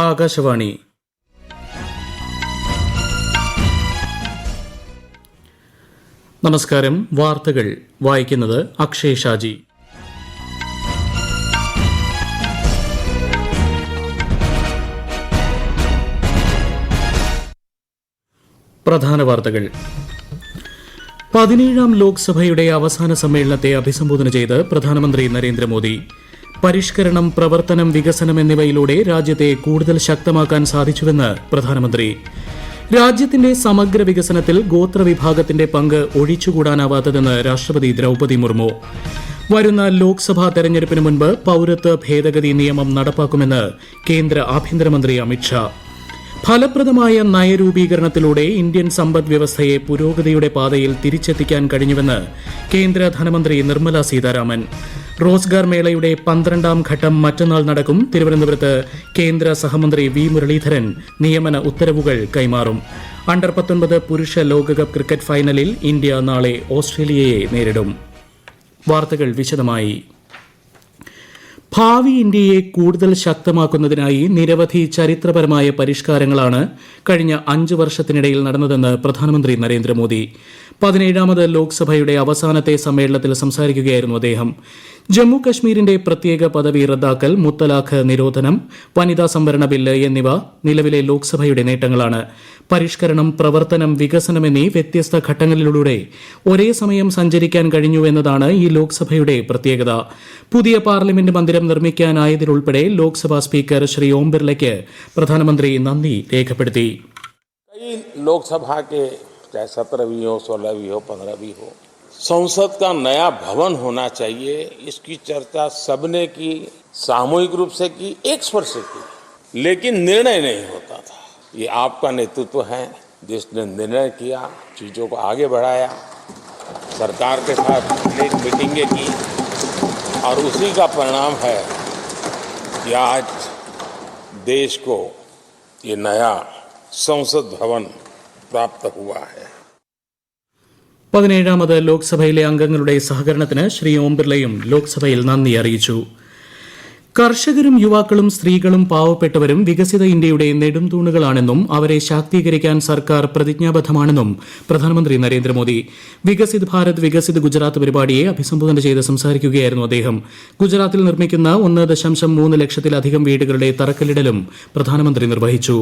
ആകാശവാണി. നമസ്കാരം. വാർത്തകൾ വായിക്കുന്നത് അക്ഷയ് ഷാജി. പ്രധാന വാർത്തകൾ. 17ാം ലോക്സഭയുടെ അവസാന സമ്മേളനത്തെ അഭിസംബോധന ചെയ്ത് പ്രധാനമന്ത്രി നരേന്ദ്രമോദി. പരിഷ്കരണം, പ്രവർത്തനം, വികസനം എന്നിവയിലൂടെ രാജ്യത്തെ കൂടുതൽ ശക്തമാക്കാൻ സാധിച്ചുവെന്ന് പ്രധാനമന്ത്രി. രാജ്യത്തിന്റെ സമഗ്ര വികസനത്തിൽ ഗോത്രവിഭാഗത്തിന്റെ പങ്ക് ഒഴിച്ചുകൂടാനാവാത്തതെന്ന് രാഷ്ട്രപതി ദ്രൌപദി മുർമു. വരുന്ന ലോക്സഭാ തെരഞ്ഞെടുപ്പിന് മുൻപ് പൌരത്വ ഭേദഗതി നിയമം നടപ്പാക്കുമെന്ന് കേന്ദ്ര ആഭ്യന്തരമന്ത്രി അമിത്ഷാ. ഫലപ്രദമായ നയരൂപീകരണത്തിലൂടെ ഇന്ത്യൻ സമ്പദ് വ്യവസ്ഥയെ പുരോഗതിയുടെ പാതയിൽ തിരിച്ചെത്തിക്കാൻ കഴിഞ്ഞുവെന്ന് കേന്ദ്ര ധനമന്ത്രി നിർമ്മല സീതാരാമൻ. റോസ്ഗാർ മേളയുടെ 12ാം ഘട്ടം മറ്റന്നാൾ നടക്കും. തിരുവനന്തപുരത്ത് കേന്ദ്ര സഹമന്ത്രി വി മുരളീധരൻ നിയമന ഉത്തരവുകൾ കൈമാറും. അണ്ടർ 19 പുരുഷ ലോകകപ്പ് ക്രിക്കറ്റ് ഫൈനലിൽ ഇന്ത്യ നാളെ ഓസ്ട്രേലിയയെ നേരിടും. വാർത്തകൾ വിശദമായി. ഭാവി ഇന്ത്യയെ കൂടുതൽ ശക്തമാക്കുന്നതിനായി നിരവധി ചരിത്രപരമായ പരിഷ്കാരങ്ങളാണ് കഴിഞ്ഞ 5 വർഷത്തിനിടയിൽ നടന്നതെന്ന് പ്രധാനമന്ത്രി നരേന്ദ്രമോദി. 17ാമത് ലോക്സഭയുടെ അവസാനത്തെ സമ്മേളനത്തിൽ സംസാരിക്കുകയായിരുന്നു അദ്ദേഹം. ജമ്മു കശ്മീരിന്റെ പ്രത്യേക പദവി റദ്ദാക്കൽ, മുത്തലാഖ് നിരോധനം, വനിതാ സംവരണ ബില്ല് എന്നിവ നിലവിലെ ലോക്സഭയുടെ നേട്ടങ്ങളാണ്. പരിഷ്കരണം, പ്രവർത്തനം, വികസനം എന്നീ വ്യത്യസ്ത ഘട്ടങ്ങളിലൂടെ ഒരേ സമയം സഞ്ചരിക്കാൻ കഴിഞ്ഞുവെന്നതാണ് ഈ ലോക്സഭയുടെ പ്രത്യേകത. പുതിയ പാർലമെന്റ് മന്ദിരം നിർമ്മിക്കാനായതിലുൾപ്പെടെ ലോക്സഭാ സ്പീക്കർ ശ്രീ ഓം ബിർളയ്ക്ക് പ്രധാനമന്ത്രി നന്ദി രേഖപ്പെടുത്തി. लोकसभा के चाहे 17वीं हो, 16वीं हो, 15वीं हो, संसद का नया भवन होना चाहिए। इसकी चर्चा सबने की, सामूहिक रूप से की, एक स्वर से की, लेकिन निर्णय नहीं होता था। ये आपका नेतृत्व है जिसने निर्णय किया, चीजों को आगे बढ़ाया, सरकार के साथ अनेक मीटिंगें की और उसी का परिणाम है कि आज देश को ये नया संसद भवन प्राप्त हुआ है. 17ാമത് ലോക്സഭയിലെ അംഗങ്ങളുടെ സഹകരണത്തിന് ശ്രീ ഓം ബിർളയും ലോക്സഭയിൽ നന്ദി അറിയിച്ചു. കർഷകരും യുവാക്കളും സ്ത്രീകളും പാവപ്പെട്ടവരും വികസിത ഇന്ത്യയുടെ നെടുംതൂണുകളാണെന്നും അവരെ ശാക്തീകരിക്കാൻ സർക്കാർ പ്രതിജ്ഞാബദ്ധമാണെന്നും പ്രധാനമന്ത്രി നരേന്ദ്രമോദി. വികസിത് ഭാരത് വികസിത് ഗുജറാത്ത് പരിപാടിയെ അഭിസംബോധന ചെയ്ത് സംസാരിക്കുകയായിരുന്നു അദ്ദേഹം. ഗുജറാത്തിൽ നിർമ്മിക്കുന്ന 1.3 ലക്ഷത്തിലധികം വീടുകളുടെ തറക്കല്ലിടലും പ്രധാനമന്ത്രി നിർവഹിച്ചു.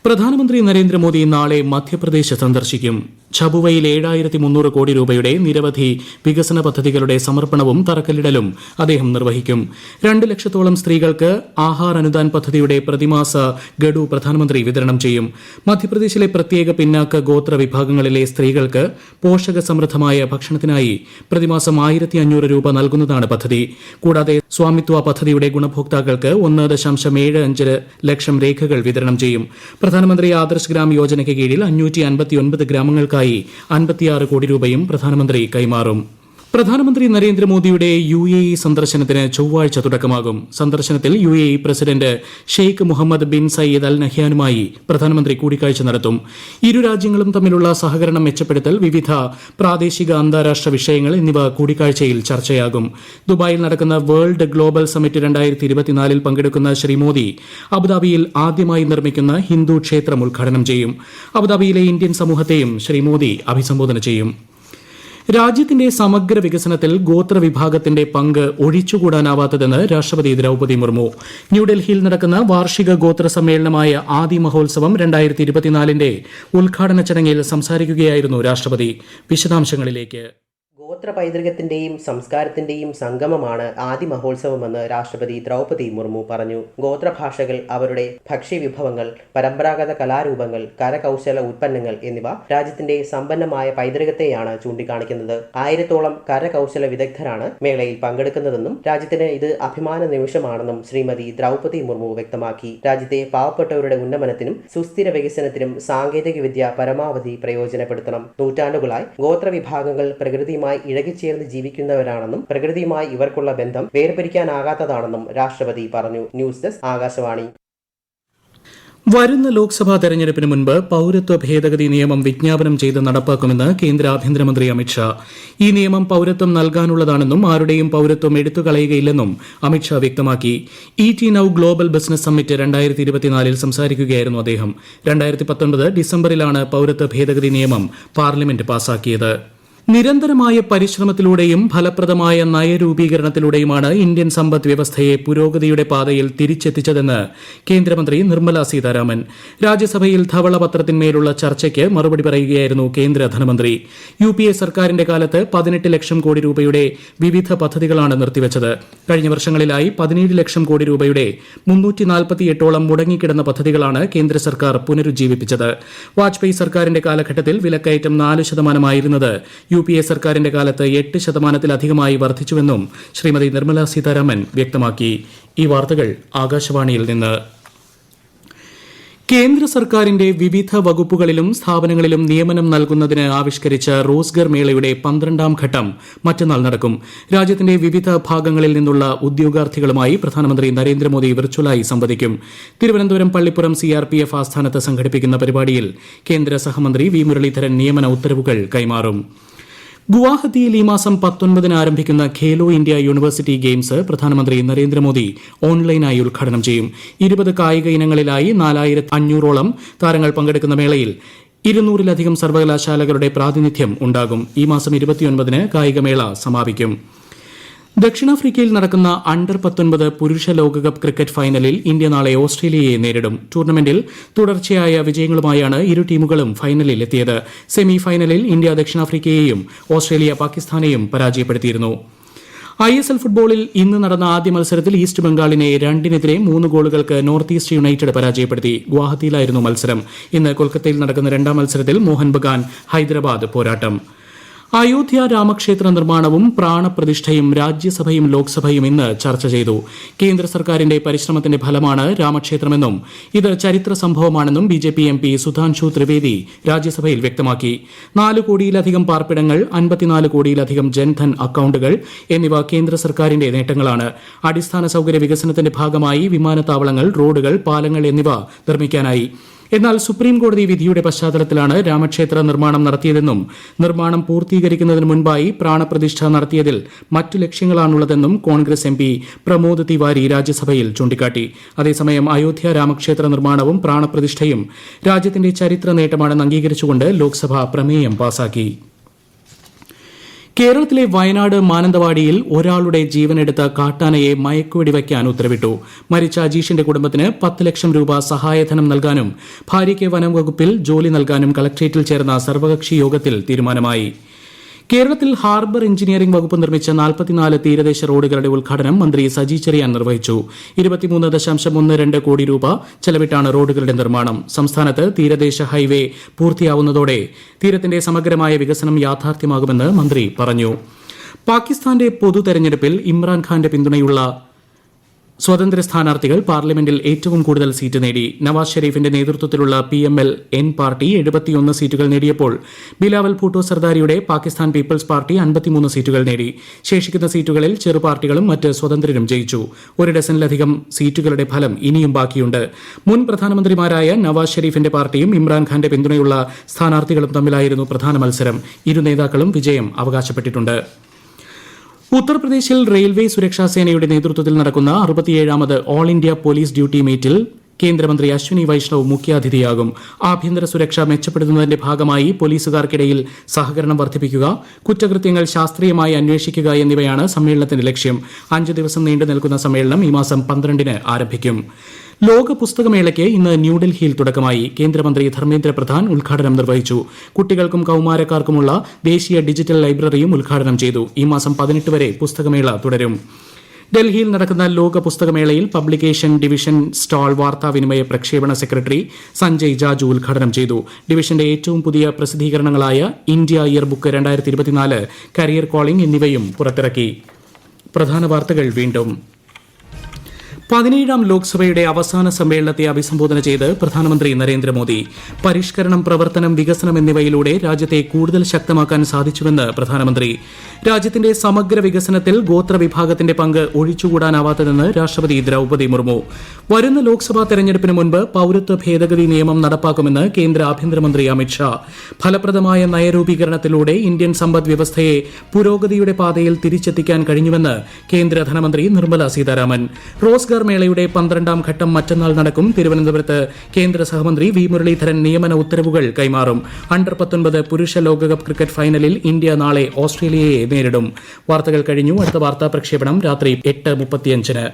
പ്രധാനമന്ത്രി നരേന്ദ്രമോദി നാളെ മധ്യപ്രദേശ് സന്ദർശിക്കും. ഛബുവയിൽ 7300 കോടി രൂപയുടെ നിരവധി വികസന പദ്ധതികളുടെ സമർപ്പണവും തറക്കല്ലിടലും അദ്ദേഹം നിർവഹിക്കും. 2 ലക്ഷത്തോളം സ്ത്രീകൾക്ക് ആഹാർ അനുദാൻ പദ്ധതിയുടെ പ്രതിമാസ ഗഡു പ്രധാനമന്ത്രി വിതരണം ചെയ്യും. മധ്യപ്രദേശിലെ പ്രത്യേക പിന്നാക്ക ഗോത്ര വിഭാഗങ്ങളിലെ സ്ത്രീകൾക്ക് പോഷക സമൃദ്ധമായ ഭക്ഷണത്തിനായി പ്രതിമാസം 1500 രൂപ നൽകുന്നതാണ് പദ്ധതി. കൂടാതെ സ്വാമിത്വ പദ്ധതിയുടെ ഗുണഭോക്താക്കൾക്ക് 1.75 ലക്ഷം രേഖകൾ വിതരണം ചെയ്യും. പ്രധാനമന്ത്രി ആദർശ് ഗ്രാം യോജനയ്ക്ക് കീഴിൽ 559 ഗ്രാമങ്ങൾക്കായി 56 കോടി രൂപയും പ്രധാനമന്ത്രി കൈമാറും. പ്രധാനമന്ത്രി നരേന്ദ്രമോദിയുടെ UAE സന്ദർശനത്തിന് ചൊവ്വാഴ്ച തുടക്കമാകും. സന്ദർശനത്തിൽ UAE president Sheikh Mohammed bin Zayed Al നഹ്യാനുമായി പ്രധാനമന്ത്രി കൂടിക്കാഴ്ച നടത്തും. ഇരു രാജ്യങ്ങളും തമ്മിലുള്ള സഹകരണം മെച്ചപ്പെടുത്തൽ, വിവിധ പ്രാദേശിക അന്താരാഷ്ട്ര വിഷയങ്ങൾ എന്നിവ കൂടിക്കാഴ്ചയിൽ ചർച്ചയാകും. ദുബായിൽ നടക്കുന്ന വേൾഡ് ഗ്ലോബൽ സമ്മിറ്റ് 2024 പങ്കെടുക്കുന്ന ശ്രീ മോദി അബുദാബിയിൽ ആദ്യമായി നിർമ്മിക്കുന്ന ഹിന്ദു ക്ഷേത്രം ഉദ്ഘാടനം ചെയ്യും. അബുദാബിയിലെ ഇന്ത്യൻ സമൂഹത്തെയും ശ്രീ മോദി അഭിസംബോധന ചെയ്യും. രാജ്യത്തിന്റെ സമഗ്ര വികസനത്തിൽ ഗോത്രവിഭാഗത്തിന്റെ പങ്ക് ഒഴിച്ചുകൂടാനാവാത്തതെന്ന് രാഷ്ട്രപതി ദ്രൌപദി മുർമു. ന്യൂഡൽഹിയിൽ നടക്കുന്ന വാർഷിക ഗോത്ര സമ്മേളനമായ ആദി മഹോത്സവം 2024 ഉദ്ഘാടന ചടങ്ങിൽ സംസാരിക്കുകയായിരുന്നു രാഷ്ട്രപതി. വിശദാംശങ്ങളിലേക്ക്. ഗോത്ര പൈതൃകത്തിന്റെയും സംസ്കാരത്തിന്റെയും സംഗമമാണ് ആദി മഹോത്സവമെന്ന് രാഷ്ട്രപതി ദ്രൗപദി മുർമു പറഞ്ഞു. ഗോത്രഭാഷകൾ, അവരുടെ ഭക്ഷ്യവിഭവങ്ങൾ, പരമ്പരാഗത കലാരൂപങ്ങൾ, കരകൗശല ഉൽപ്പന്നങ്ങൾ എന്നിവ രാജ്യത്തിന്റെ സമ്പന്നമായ പൈതൃകത്തെയാണ് ചൂണ്ടിക്കാണിക്കുന്നത്. 1000-ഓളം കരകൗശല വിദഗ്ധരാണ് മേളയിൽ പങ്കെടുക്കുന്നതെന്നും രാജ്യത്തിന് ഇത് അഭിമാന നിമിഷമാണെന്നും ശ്രീമതി ദ്രൗപദി മുർമു വ്യക്തമാക്കി. രാജ്യത്തെ പാവപ്പെട്ടവരുടെ ഉന്നമനത്തിനും സുസ്ഥിര വികസനത്തിനും സാങ്കേതികവിദ്യ പരമാവധി പ്രയോജനപ്പെടുത്തണം. നൂറ്റാണ്ടുകളായി ഗോത്രവിഭാഗങ്ങൾ പ്രകൃതിയുമായി ഇഴകിച്ചേർന്ന് ജീവിക്കുന്നവരാണെന്നും പ്രകൃതിയുമായി ഇവർക്കുള്ള ബന്ധം വേർപിരിക്കാനാകാത്തതാണെന്നും രാഷ്ട്രപതി പറഞ്ഞു. News desk, Akashvani. വരുന്ന ലോക്സഭാ തെരഞ്ഞെടുപ്പിന് മുൻപ് പൌരത്വ ഭേദഗതി നിയമം വിജ്ഞാപനം ചെയ്ത് നടപ്പാക്കുമെന്ന് കേന്ദ്ര ആഭ്യന്തരമന്ത്രി അമിത്ഷാ. ഈ നിയമം പൌരത്വം നൽകാനുള്ളതാണെന്നും ആരുടെയും പൌരത്വം എടുത്തുകളയുകയില്ലെന്നും അമിത്ഷാ വ്യക്തമാക്കി. ET Now global business summit 2024 സംസാരിക്കുകയായിരുന്നു അദ്ദേഹം. 2019 ഡിസംബറിലാണ് പൌരത്വ ഭേദഗതി നിയമം പാർലമെന്റ് പാസാക്കിയത്. നിരന്തരമായ പരിശ്രമത്തിലൂടെയും ഫലപ്രദമായ നയരൂപീകരണത്തിലൂടെയുമാണ് ഇന്ത്യൻ സമ്പദ് വ്യവസ്ഥയെ പുരോഗതിയുടെ പാതയിൽ തിരിച്ചെത്തിച്ചതെന്ന് കേന്ദ്രമന്ത്രി നിർമ്മല സീതാരാമൻ. രാജ്യസഭയിൽ ധവളപത്രത്തിന്മേലുള്ള ചർച്ചയ്ക്ക് മറുപടി പറയുകയായിരുന്നു കേന്ദ്ര ധനമന്ത്രി. UPA സർക്കാരിന്റെ കാലത്ത് 18 ലക്ഷം കോടി രൂപയുടെ വിവിധ പദ്ധതികളാണ് നിർത്തിവച്ചത്. കഴിഞ്ഞ വർഷങ്ങളിലായി 17 ലക്ഷം കോടി രൂപയുടെ 348ഓളം മുടങ്ങിക്കിടന്ന പദ്ധതികളാണ് കേന്ദ്ര സർക്കാർ പുനരുജ്ജീവിപ്പിച്ചത്. വാജ്പേയി സർക്കാരിന്റെ കാലഘട്ടത്തിൽ വിലക്കയറ്റം 4% UPA സർക്കാരിന്റെ കാലത്ത് 8%-ലധികമായി വർദ്ധിച്ചുവെന്നും ശ്രീമതി നിർമ്മല സീതാരാമൻ വ്യക്തമാക്കി. ഈ വാർത്തകൾ ആകാശവാണിയിൽ നിന്ന്. കേന്ദ്ര സർക്കാരിന്റെ വിവിധ വകുപ്പുകളിലും സ്ഥാപനങ്ങളിലും നിയമനം നൽകുന്നതിന് ആവിഷ്കരിച്ച റോസ്ഗർ മേളയുടെ 12ാം ഘട്ടം മറ്റന്നാൾ നടക്കും. രാജ്യത്തിന്റെ വിവിധ ഭാഗങ്ങളിൽ നിന്നുള്ള ഉദ്യോഗാർത്ഥികളുമായി പ്രധാനമന്ത്രി നരേന്ദ്രമോദി വിർച്വലായി സംവദിക്കും. തിരുവനന്തപുരം പള്ളിപ്പുറം CRPF ആസ്ഥാനത്ത് സംഘടിപ്പിക്കുന്ന പരിപാടിയിൽ കേന്ദ്ര സഹമന്ത്രി വി മുരളീധരൻ നിയമന ഉത്തരവുകൾ കൈമാറും. ഗുവാഹത്തിയിൽ ഈ മാസം 19 ആരംഭിക്കുന്ന ഖേലോ ഇന്ത്യ യൂണിവേഴ്സിറ്റി ഗെയിംസ് പ്രധാനമന്ത്രി നരേന്ദ്രമോദി ഓൺലൈനായി ഉദ്ഘാടനം ചെയ്യും. 20 കായിക ഇനങ്ങളിലായി 4500ഓളം താരങ്ങൾ പങ്കെടുക്കുന്ന മേളയിൽ 200-ലധികം സർവകലാശാലകളുടെ പ്രാതിനിധ്യം ഉണ്ടാകും. ഈ മാസം 29-ന് കായികമേള സമാപിക്കും. ദക്ഷിണാഫ്രിക്കയിൽ നടക്കുന്ന അണ്ടർ-19 പുരുഷ ലോകകപ്പ് ക്രിക്കറ്റ് ഫൈനലിൽ ഇന്ത്യ നാളെ ഓസ്ട്രേലിയയെ നേരിടും. ടൂർണമെന്റിൽ തുടർച്ചയായ വിജയങ്ങളുമായാണ് ഇരു ടീമുകളും ഫൈനലിൽ എത്തിയത്. സെമി ഫൈനലിൽ ഇന്ത്യ ദക്ഷിണാഫ്രിക്കയെയും ഓസ്ട്രേലിയ പാകിസ്ഥാനെയും പരാജയപ്പെടുത്തിയിരുന്നു. ISL ഫുട്ബോളിൽ ഇന്ന് നടന്ന ആദ്യ മത്സരത്തിൽ ഈസ്റ്റ് ബംഗാളിനെ 2-3 ഗോളുകൾക്ക് നോർത്ത് ഈസ്റ്റ് യുണൈറ്റഡ് പരാജയപ്പെടുത്തി. ഗുവാഹത്തിയിലായിരുന്നു മത്സരം. ഇന്ന് കൊൽക്കത്തയിൽ നടക്കുന്ന രണ്ടാം മത്സരത്തിൽ മോഹൻ ബഗാൻ ഹൈദരാബാദ് പോരാട്ടം. അയോധ്യ രാമക്ഷേത്ര നിർമ്മാണവും പ്രാണപ്രതിഷ്ഠയും രാജ്യസഭയും ലോക്സഭയും ഇന്ന് ചർച്ച ചെയ്തു. കേന്ദ്ര സർക്കാരിന്റെ പരിശ്രമത്തിന്റെ ഫലമാണ് രാമക്ഷേത്രമെന്നും ഇത് ചരിത്ര സംഭവമാണെന്നും BJP MP സുധാൻഷു ത്രിവേദി രാജ്യസഭയിൽ വ്യക്തമാക്കി. 4 കോടിയിലധികം പാർപ്പിടങ്ങൾ, 54 കോടിയിലധികം ജൻധൻ അക്കൌണ്ടുകൾ എന്നിവ കേന്ദ്ര സർക്കാരിന്റെ നേട്ടങ്ങളാണ്. അടിസ്ഥാന സൌകര്യ വികസനത്തിന്റെ ഭാഗമായി വിമാനത്താവളങ്ങൾ, റോഡുകൾ, പാലങ്ങൾ എന്നിവ നിർമ്മിക്കാനായി. എന്നാൽ സുപ്രീംകോടതി വിധിയുടെ പശ്ചാത്തലത്തിലാണ് രാമക്ഷേത്ര നിർമ്മാണം നടത്തിയതെന്നും നിർമ്മാണം പൂർത്തീകരിക്കുന്നതിന് മുൻപായി പ്രാണപ്രതിഷ്ഠ നടത്തിയതിൽ മറ്റു ലക്ഷ്യങ്ങളാണുള്ളതെന്നും കോൺഗ്രസ് MP പ്രമോദ് തിവാരി രാജ്യസഭയിൽ ചൂണ്ടിക്കാട്ടി. അതേസമയം അയോധ്യ രാമക്ഷേത്ര നിർമ്മാണവും പ്രാണപ്രതിഷ്ഠയും രാജ്യത്തിന്റെ ചരിത്ര നേട്ടമാണെന്ന് അംഗീകരിച്ചുകൊണ്ട് ലോക്സഭ പ്രമേയം പാസാക്കി. കേരളത്തിലെ വയനാട് മാനന്തവാടിയിൽ ഒരാളുടെ ജീവനെടുത്ത കാട്ടാനയെ മയക്കുവെടിവയ്ക്കാൻ ഉത്തരവിട്ടു. മരിച്ച അജീഷിന്റെ കുടുംബത്തിന് 10 ലക്ഷം രൂപ സഹായധനം നൽകാനും ഭാര്യയ്ക്ക് വനം വകുപ്പിൽ ജോലി നൽകാനും കളക്ട്രേറ്റിൽ ചേർന്ന സർവകക്ഷി യോഗത്തിൽ തീരുമാനമായി. കേരളത്തിൽ ഹാർബർ എഞ്ചിനീയറിംഗ് വകുപ്പ് നിർമ്മിച്ച 44 തീരദേശ റോഡുകളുടെ ഉദ്ഘാടനം മന്ത്രി സജി ചെറിയാൻ നിർവഹിച്ചു. 23.12 കോടി രൂപ ചെലവിട്ടാണ് റോഡുകളുടെ നിർമ്മാണം. സംസ്ഥാനത്ത് തീരദേശ ഹൈവേ പൂർത്തിയാവുന്നതോടെ തീരത്തിന്റെ സമഗ്രമായ വികസനം യാഥാർത്ഥ്യമാകുമെന്ന് മന്ത്രി പറഞ്ഞു. പാകിസ്ഥാന്റെ പൊതു തെരഞ്ഞെടുപ്പിൽ ഇമ്രാൻഖാന്റെ പിന്തുണയുള്ള സ്വതന്ത്ര സ്ഥാനാർത്ഥികൾ പാർലമെന്റിൽ ഏറ്റവും കൂടുതൽ സീറ്റ് നേടി. നവാസ് ഷെരീഫിന്റെ നേതൃത്വത്തിലുള്ള PML-N പാർട്ടി 71 സീറ്റുകൾ നേടിയപ്പോൾ ബിലാവൽ ഭൂട്ടോ സർദാരിയുടെ പാകിസ്ഥാൻ പീപ്പിൾസ് പാർട്ടി 53 സീറ്റുകൾ നേടി. ശേഷിക്കുന്ന സീറ്റുകളിൽ ചെറുപാർട്ടികളും മറ്റ് സ്വതന്ത്രരും ജയിച്ചു. 1 ഡസനിലധികം സീറ്റുകളുടെ ഫലം ഇനിയും ബാക്കിയുണ്ട്. മുൻ പ്രധാനമന്ത്രിമാരായ നവാസ് ഷെരീഫിന്റെ പാർട്ടിയും ഇമ്രാൻഖാന്റെ പിന്തുണയുള്ള സ്ഥാനാർത്ഥികളും തമ്മിലായിരുന്നു പ്രധാന മത്സരം. ഇരു നേതാക്കളും വിജയം അവകാശപ്പെട്ടിട്ടുണ്ട്. ഉത്തർപ്രദേശിൽ റെയിൽവേ സുരക്ഷാ സേനയുടെ നേതൃത്വത്തിൽ നടക്കുന്ന 67ാമത് ഓൾ ഇന്ത്യ പോലീസ് ഡ്യൂട്ടി മീറ്റിൽ കേന്ദ്രമന്ത്രി അശ്വിനി വൈഷ്ണവ് മുഖ്യാതിഥിയാകും. ആഭ്യന്തര സുരക്ഷ മെച്ചപ്പെടുത്തുന്നതിന്റെ ഭാഗമായി പോലീസുകാർക്കിടയിൽ സഹകരണം വർദ്ധിപ്പിക്കുക, കുറ്റകൃത്യങ്ങൾ ശാസ്ത്രീയമായി അന്വേഷിക്കുക എന്നിവയാണ് സമ്മേളനത്തിന്റെ ലക്ഷ്യം. 5 ദിവസം നീണ്ടു നിൽക്കുന്ന സമ്മേളനം ഈ മാസം 12-ന് ആരംഭിക്കും. ലോക പുസ്തകമേളയ്ക്ക് ഇന്ന് ന്യൂഡൽഹിയിൽ തുടക്കമായി. കേന്ദ്രമന്ത്രി ധർമ്മേന്ദ്ര പ്രധാൻ ഉദ്ഘാടനം നിർവഹിച്ചു. കുട്ടികൾക്കും കൌമാരക്കാർക്കുമുള്ള ദേശീയ ഡിജിറ്റൽ ലൈബ്രറിയും ഉദ്ഘാടനം ചെയ്തു. ഈ മാസം 18 വരെ പുസ്തകമേള തുടരും. ഡൽഹിയിൽ നടക്കുന്ന ലോക പുസ്തകമേളയിൽ പബ്ലിക്കേഷൻ ഡിവിഷൻ സ്റ്റാൾ വാർത്താവിനിമയ പ്രക്ഷേപണ സെക്രട്ടറി സഞ്ജയ് ജാജു ഉദ്ഘാടനം ചെയ്തു. ഡിവിഷന്റെ ഏറ്റവും പുതിയ പ്രസിദ്ധീകരണങ്ങളായ India year book 2024, career calling എന്നിവയും പുറത്തിറക്കി. പ്രധാന വാർത്തകൾ വീണ്ടും. 17ാം ലോക്സഭയുടെ അവസാന സമ്മേളനത്തെ അഭിസംബോധന ചെയ്ത് പ്രധാനമന്ത്രി നരേന്ദ്രമോദി പരിഷ്കരണം, പ്രവർത്തനം, വികസനം എന്നിവയിലൂടെ രാജ്യത്തെ കൂടുതൽ ശക്തമാക്കാൻ സാധിച്ചുവെന്ന് പ്രധാനമന്ത്രി. രാജ്യത്തിന്റെ സമഗ്ര വികസനത്തിൽ ഗോത്രവിഭാഗത്തിന്റെ പങ്ക് ഒഴിച്ചുകൂടാനാവാത്തതെന്ന് രാഷ്ട്രപതി ദ്രൌപദി മുർമു. വരുന്ന ലോക്സഭാ തെരഞ്ഞെടുപ്പിന് മുൻപ് പൌരത്വ ഭേദഗതി നിയമം നടപ്പാക്കുമെന്ന് കേന്ദ്ര ആഭ്യന്തരമന്ത്രി അമിത്ഷാ. ഫലപ്രദമായ നയരൂപീകരണത്തിലൂടെ ഇന്ത്യൻ സമ്പദ് വ്യവസ്ഥയെ പുരോഗതിയുടെ പാതയിൽ തിരിച്ചെത്തിക്കാൻ കഴിഞ്ഞുവെന്ന് കേന്ദ്ര ധനമന്ത്രി നിർമ്മല സീതാരാമൻ. റോസ്ഗാർ മേളയുടെ 12ാം ഘട്ടം മറ്റന്നാൾ നടക്കും. തിരുവനന്തപുരത്ത് കേന്ദ്ര സഹമന്ത്രി വി മുരളീധരൻ നിയമന ഉത്തരവുകൾ കൈമാറും. അണ്ടർ 19 പുരുഷ ലോകകപ്പ് ക്രിക്കറ്റ് ഫൈനലിൽ ഇന്ത്യ നാളെ ഓസ്ട്രേലിയയെ നേരിടും. വാർത്തകൾ കഴിഞ്ഞു. അടുത്ത വാർത്താ പ്രക്ഷേപണം രാത്രി 8:35.